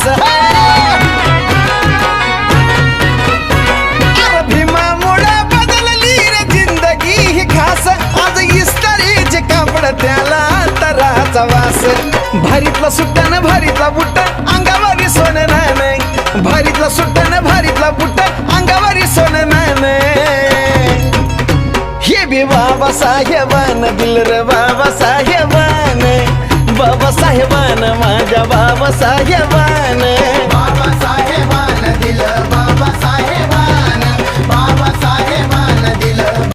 वास भीमामुळे बदलली रे जिंदगी ही खास आज इस्त्रीचे कापड त्याला तराचा वास भारीतला सुट्टान भारीतला बुट्ट अंगावरी सोनं नाही भारीतला सुट्टान भारीतला बुट्ट अंगावरी सोनं नाही हे बी बाबा साहेबान दिल रे बाबा साहेबान माझ्या बाबा साहेबान